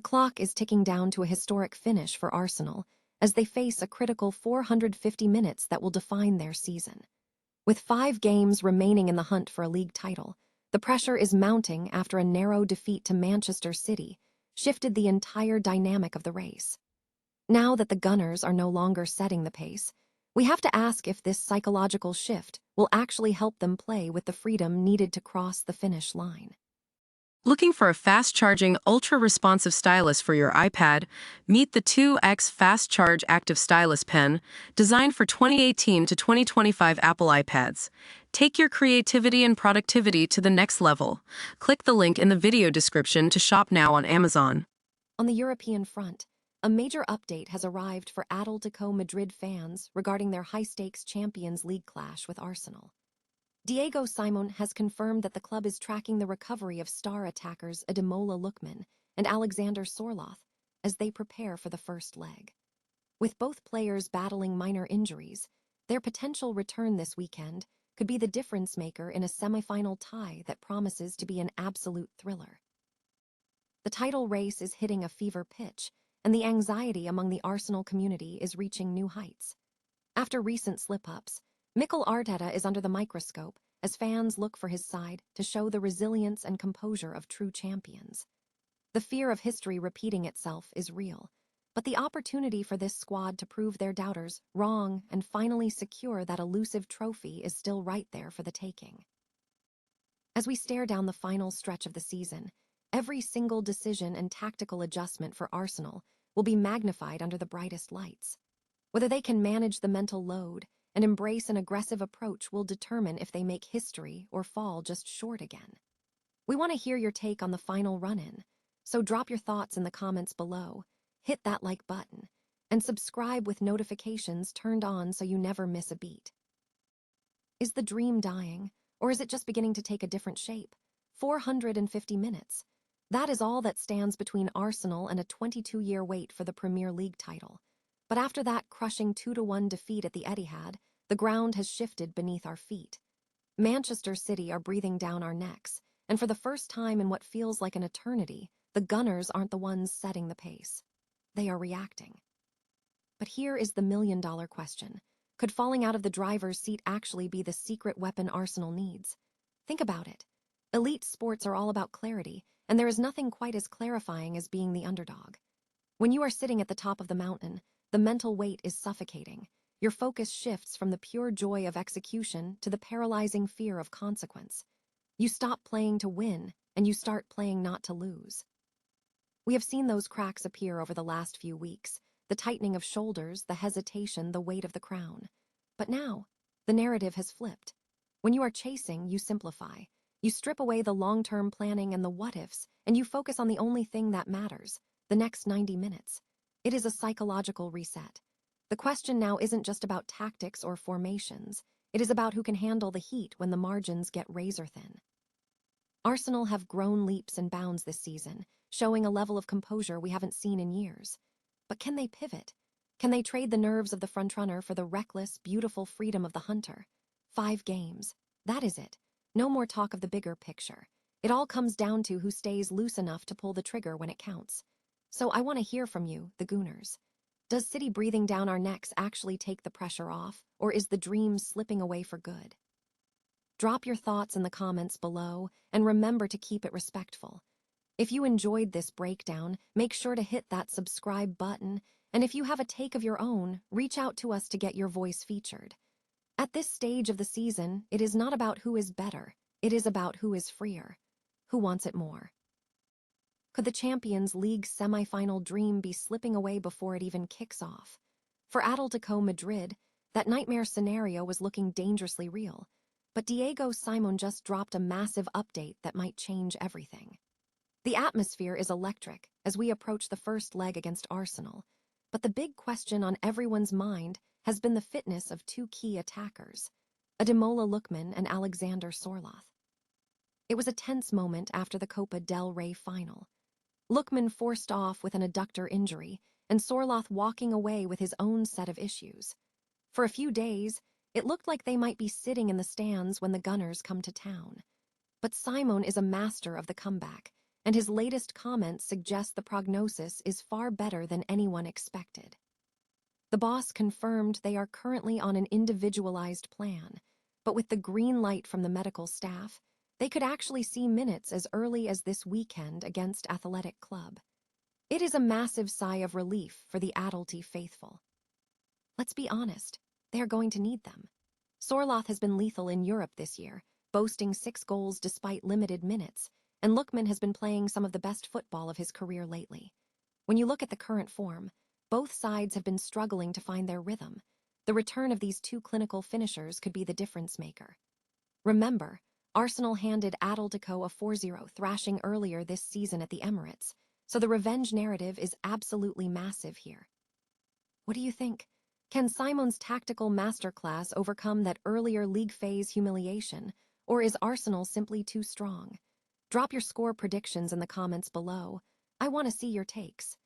The clock is ticking down to a historic finish for Arsenal as they face a critical 450 minutes that will define their season. With 5 games remaining in the hunt for a league title, the pressure is mounting after a narrow defeat to Manchester City shifted the entire dynamic of the race. Now that the Gunners are no longer setting the pace, we have to ask if this psychological shift will actually help them play with the freedom needed to cross the finish line. Looking for a fast-charging, ultra-responsive stylus for your iPad? Meet the 2X Fast Charge Active Stylus Pen, designed for 2018 to 2025 Apple iPads. Take your creativity and productivity to the next level. Click the link in the video description to shop now on Amazon. On the European front, a major update has arrived for Atletico Madrid fans regarding their high-stakes Champions League clash with Arsenal. Diego Simeone has confirmed that the club is tracking the recovery of star attackers Ademola Lookman and Alexander Sorloth as they prepare for the first leg. With both players battling minor injuries, their potential return this weekend could be the difference-maker in a semi-final tie that promises to be an absolute thriller. The title race is hitting a fever pitch, and the anxiety among the Arsenal community is reaching new heights. After recent slip-ups, Mikel Arteta is under the microscope as fans look for his side to show the resilience and composure of true champions. The fear of history repeating itself is real, but the opportunity for this squad to prove their doubters wrong and finally secure that elusive trophy is still right there for the taking. As we stare down the final stretch of the season, every single decision and tactical adjustment for Arsenal will be magnified under the brightest lights. Whether they can manage the mental load and embrace an aggressive approach will determine if they make history or fall just short again. We want to hear your take on the final run-in, so drop your thoughts in the comments below, hit that like button, and subscribe with notifications turned on so you never miss a beat. Is the dream dying, or is it just beginning to take a different shape? 450 minutes. That is all that stands between Arsenal and a 22-year wait for the Premier League title. But after that crushing 2-1 defeat at the Etihad, the ground has shifted beneath our feet. Manchester City are breathing down our necks, and for the first time in what feels like an eternity, the Gunners aren't the ones setting the pace. They are reacting. But here is the million-dollar question. Could falling out of the driver's seat actually be the secret weapon Arsenal needs? Think about it. Elite sports are all about clarity, and there is nothing quite as clarifying as being the underdog. When you are sitting at the top of the mountain, the mental weight is suffocating. Your focus shifts from the pure joy of execution to the paralyzing fear of consequence. You stop playing to win, and you start playing not to lose. We have seen those cracks appear over the last few weeks, the tightening of shoulders, the hesitation, the weight of the crown. But now, the narrative has flipped. When you are chasing, you simplify. You strip away the long-term planning and the what-ifs, and you focus on the only thing that matters, the next 90 minutes. It is a psychological reset. The question now isn't just about tactics or formations. It is about who can handle the heat when the margins get razor-thin. Arsenal have grown leaps and bounds this season, showing a level of composure we haven't seen in years. But can they pivot? Can they trade the nerves of the frontrunner for the reckless, beautiful freedom of the hunter? 5 games. That is it. No more talk of the bigger picture. It all comes down to who stays loose enough to pull the trigger when it counts. So I want to hear from you, the Gooners. Does City breathing down our necks actually take the pressure off, or is the dream slipping away for good? Drop your thoughts in the comments below, and remember to keep it respectful. If you enjoyed this breakdown, make sure to hit that subscribe button, and if you have a take of your own, reach out to us to get your voice featured. At this stage of the season, it is not about who is better, it is about who is freer. Who wants it more? Could the Champions League semi-final dream be slipping away before it even kicks off? For Atletico Madrid, that nightmare scenario was looking dangerously real, but Diego Simeone just dropped a massive update that might change everything. The atmosphere is electric as we approach the first leg against Arsenal, but the big question on everyone's mind has been the fitness of 2 key attackers, Ademola Lookman and Alexander Sorloth. It was a tense moment after the Copa del Rey final. Lookman forced off with an adductor injury, and Sorloth walking away with his own set of issues. For a few days, it looked like they might be sitting in the stands when the Gunners come to town. But Simeone is a master of the comeback, and his latest comments suggest the prognosis is far better than anyone expected. The boss confirmed they are currently on an individualized plan, but with the green light from the medical staff, they could actually see minutes as early as this weekend against Athletic Club. It is a massive sigh of relief for the Atleti faithful. Let's be honest, they are going to need them. Sorloth has been lethal in Europe this year, boasting 6 goals despite limited minutes, and Lookman has been playing some of the best football of his career lately. When you look at the current form, both sides have been struggling to find their rhythm. The return of these 2 clinical finishers could be the difference maker. Remember, Arsenal handed Atletico a 4-0 thrashing earlier this season at the Emirates, so the revenge narrative is absolutely massive here. What do you think? Can Simeone's tactical masterclass overcome that earlier league phase humiliation, or is Arsenal simply too strong? Drop your score predictions in the comments below. I want to see your takes.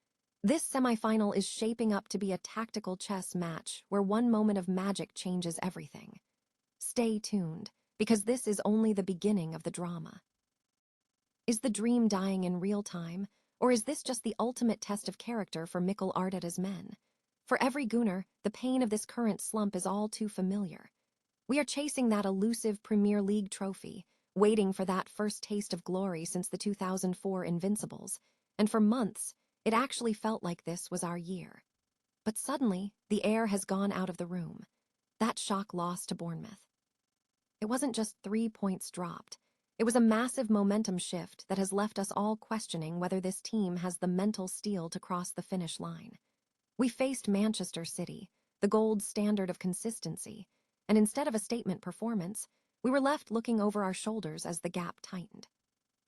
This semifinal is shaping up to be a tactical chess match where one moment of magic changes everything. Stay tuned, because this is only the beginning of the drama. Is the dream dying in real time, or is this just the ultimate test of character for Mikel Arteta's men? For every Gooner, the pain of this current slump is all too familiar. We are chasing that elusive Premier League trophy, waiting for that first taste of glory since the 2004 Invincibles, and for months, it actually felt like this was our year. But suddenly, the air has gone out of the room. That shock loss to Bournemouth. It wasn't just 3 points dropped. It was a massive momentum shift that has left us all questioning whether this team has the mental steel to cross the finish line. We faced Manchester City, the gold standard of consistency, and instead of a statement performance, we were left looking over our shoulders as the gap tightened.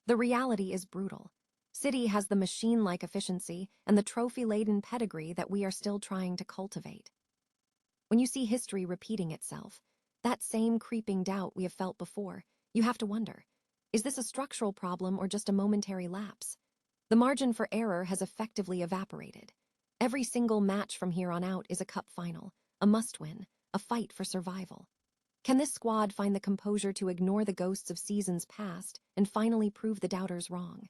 The reality is brutal. City has the machine-like efficiency and the trophy-laden pedigree that we are still trying to cultivate. When you see history repeating itself, that same creeping doubt we have felt before, you have to wonder, is this a structural problem or just a momentary lapse? The margin for error has effectively evaporated. Every single match from here on out is a cup final, a must-win, a fight for survival. Can this squad find the composure to ignore the ghosts of seasons past and finally prove the doubters wrong?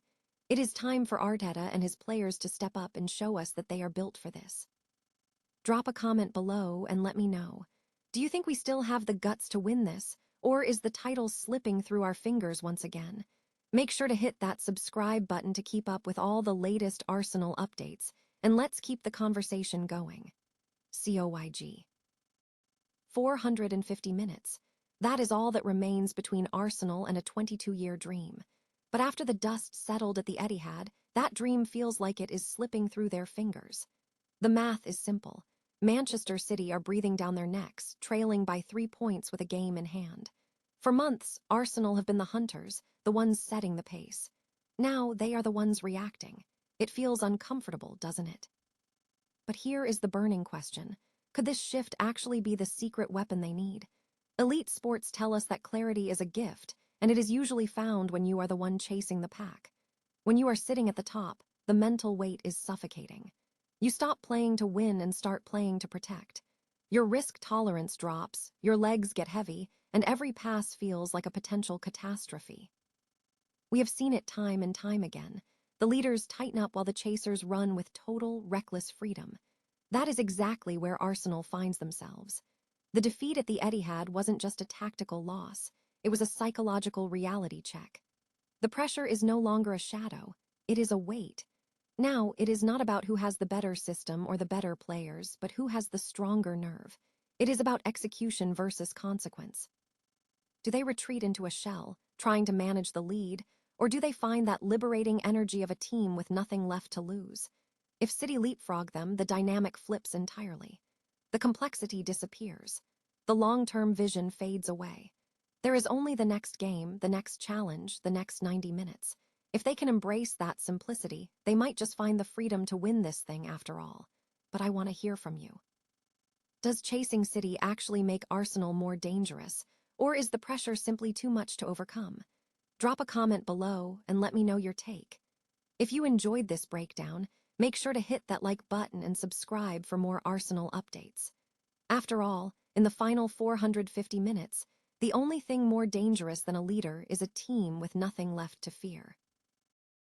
It is time for Arteta and his players to step up and show us that they are built for this. Drop a comment below and let me know. Do you think we still have the guts to win this, or is the title slipping through our fingers once again? Make sure to hit that subscribe button to keep up with all the latest Arsenal updates, and let's keep the conversation going. COYG. 450 minutes. That is all that remains between Arsenal and a 22-year dream. But after the dust settled at the Etihad, that dream feels like it is slipping through their fingers. The math is simple. Manchester City are breathing down their necks, trailing by 3 points with a game in hand. For months, Arsenal have been the hunters, the ones setting the pace. Now they are the ones reacting. It feels uncomfortable, doesn't it? But here is the burning question. Could this shift actually be the secret weapon they need? Elite sports tell us that clarity is a gift, and it is usually found when you are the one chasing the pack. When you are sitting at the top, the mental weight is suffocating. You stop playing to win and start playing to protect. Your risk tolerance drops, your legs get heavy, and every pass feels like a potential catastrophe. We have seen it time and time again. The leaders tighten up while the chasers run with total, reckless freedom. That is exactly where Arsenal finds themselves. The defeat at the Etihad wasn't just a tactical loss, it was a psychological reality check. The pressure is no longer a shadow, it is a weight. Now, it is not about who has the better system or the better players, but who has the stronger nerve. It is about execution versus consequence. Do they retreat into a shell, trying to manage the lead, or do they find that liberating energy of a team with nothing left to lose? If City leapfrog them, the dynamic flips entirely. The complexity disappears. The long-term vision fades away. There is only the next game, the next challenge, the next 90 minutes. If they can embrace that simplicity, they might just find the freedom to win this thing after all. But I want to hear from you. Does chasing City actually make Arsenal more dangerous, or is the pressure simply too much to overcome? Drop a comment below and let me know your take. If you enjoyed this breakdown, make sure to hit that like button and subscribe for more Arsenal updates. After all, in the final 450 minutes, the only thing more dangerous than a leader is a team with nothing left to fear.